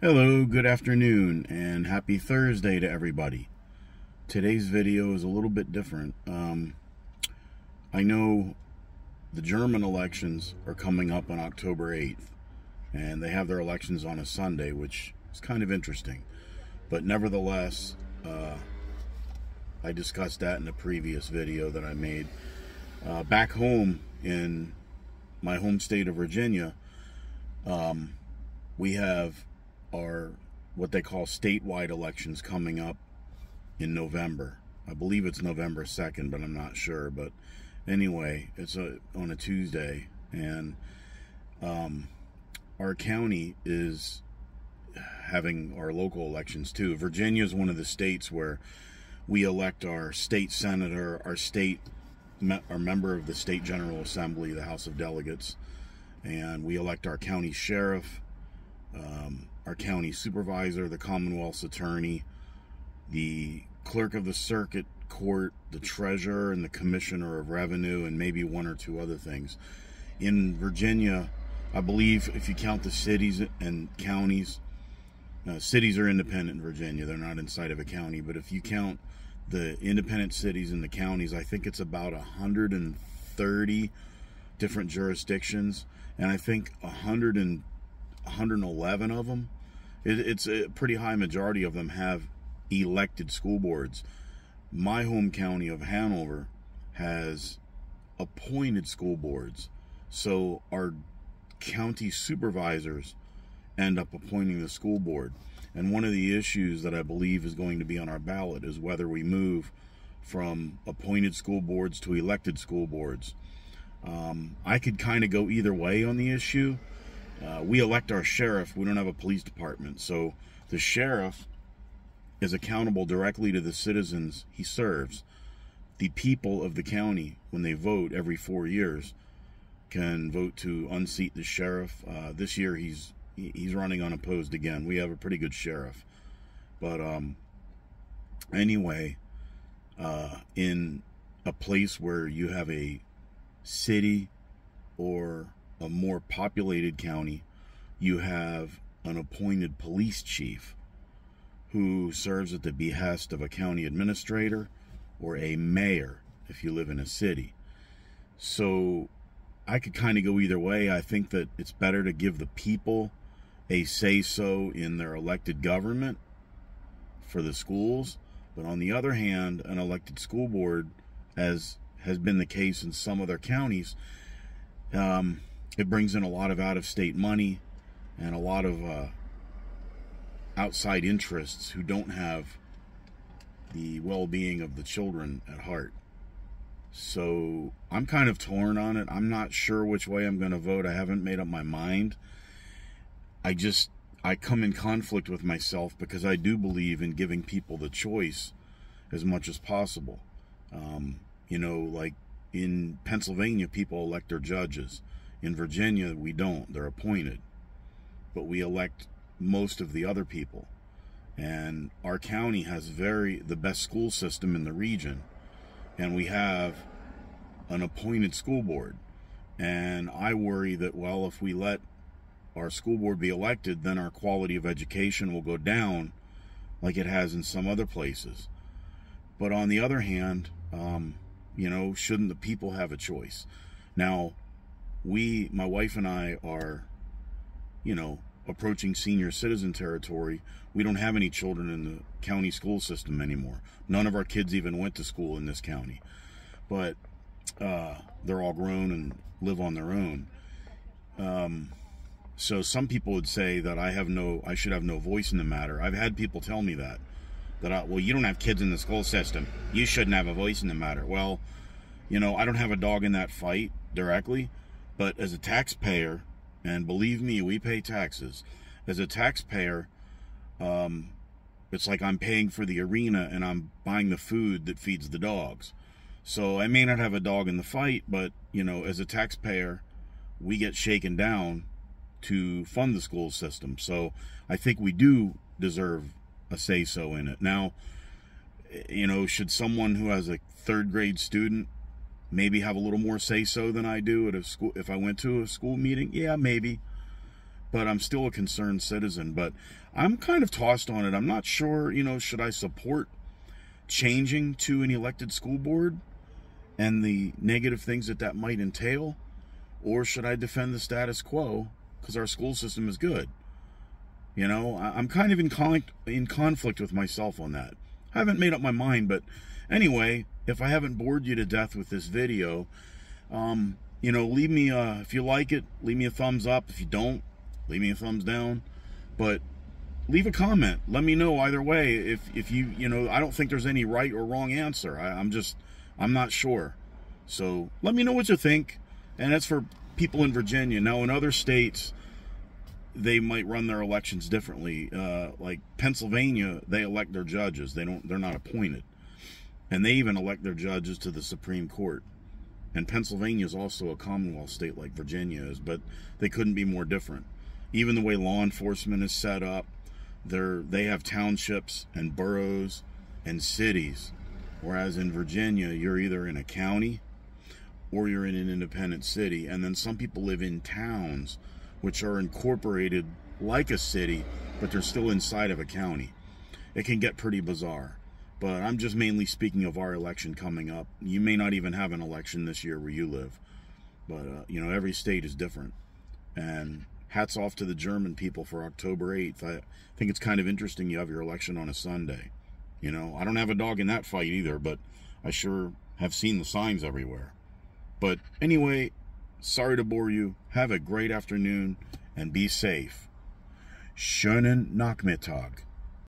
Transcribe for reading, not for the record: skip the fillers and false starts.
Hello, good afternoon, and happy Thursday to everybody. Today's video is a little bit different. I know the German elections are coming up on October 8th, and they have their elections on a Sunday, which is kind of interesting. But nevertheless, I discussed that in a previous video that I made. Back home in my home state of Virginia, we have our what they call statewide elections coming up in November. I believe it's November 2nd, but I'm not sure. But anyway, it's on a Tuesday, and our county is having our local elections too. Virginia is one of the states where we elect our state senator, our member of the state general assembly, the House of Delegates, and we elect our county sheriff, our county supervisor, the commonwealth's attorney, the clerk of the circuit court, the treasurer, and the commissioner of revenue, and maybe one or two other things. In Virginia, I believe if you count the cities and counties, cities are independent in Virginia. They're not inside of a county. But if you count the independent cities and the counties, I think it's about 130 different jurisdictions. And I think 111 of them, it's a pretty high majority of them have elected school boards. My home county of Hanover has appointed school boards. So our county supervisors end up appointing the school board. And one of the issues that I believe is going to be on our ballot is whether we move from appointed school boards to elected school boards. I could kind of go either way on the issue. We elect our sheriff. We don't have a police department. So the sheriff is accountable directly to the citizens he serves. The people of the county, when they vote every 4 years, can vote to unseat the sheriff. This year he's running unopposed again. We have a pretty good sheriff. But anyway, in a place where you have a city or a more populated county, you have an appointed police chief who serves at the behest of a county administrator or a mayor if you live in a city. So I could kind of go either way. I think that it's better to give the people a say-so in their elected government for the schools. But on the other hand, an elected school board, as has been the case in some other counties, it brings in a lot of out-of-state money and a lot of outside interests who don't have the well-being of the children at heart. So I'm kind of torn on it. I'm not sure which way I'm going to vote. I haven't made up my mind. I come in conflict with myself because I do believe in giving people the choice as much as possible. You know, like in Pennsylvania, people elect their judges. In Virginia, we don't. They're appointed. But we elect most of the other people. And our county has the best school system in the region. And we have an appointed school board. And I worry that, well, if we let our school board be elected, then our quality of education will go down like it has in some other places. But on the other hand, you know, shouldn't the people have a choice? Now, my wife and I are, you know, approaching senior citizen territory. We don't have any children in the county school system anymore. None of our kids even went to school in this county. But they're all grown and live on their own. So some people would say that I should have no voice in the matter. I've had people tell me that well, you don't have kids in the school system, you shouldn't have a voice in the matter. Well, you know, I don't have a dog in that fight directly, but as a taxpayer, and believe me, we pay taxes. As a taxpayer, it's like I'm paying for the arena and I'm buying the food that feeds the dogs. So I may not have a dog in the fight, but, you know, as a taxpayer, we get shaken down to fund the school system. So I think we do deserve a say-so in it. Now, you know, should someone who has a third grade student maybe have a little more say-so than I do at a school if I went to a school meeting? Yeah, maybe. but I'm still a concerned citizen. But I'm kind of tossed on it. I'm not sure, should I support changing to an elected school board and the negative things that might entail, or should I defend the status quo because our school system is good? I'm kind of in conflict with myself on that. I haven't made up my mind, but anyway, if I haven't bored you to death with this video, leave me if you like it, leave me a thumbs up. If you don't, leave me a thumbs down. But leave a comment. Let me know either way. If you I don't think there's any right or wrong answer. I'm not sure. So let me know what you think. And that's for people in Virginia. Now in other states, they might run their elections differently. Like Pennsylvania, they elect their judges. They're not appointed. And they even elect their judges to the Supreme Court. And Pennsylvania is also a commonwealth state like Virginia is, but they couldn't be more different. Even the way law enforcement is set up, they have townships and boroughs and cities. Whereas in Virginia, you're either in a county or you're in an independent city. And then some people live in towns which are incorporated like a city, but they're still inside of a county. It can get pretty bizarre. But I'm just mainly speaking of our election coming up. You may not even have an election this year where you live. But, every state is different. And hats off to the German people for October 8th. I think it's kind of interesting you have your election on a Sunday. I don't have a dog in that fight either, but I sure have seen the signs everywhere. But anyway, sorry to bore you. Have a great afternoon and be safe. Schönen Nachmittag.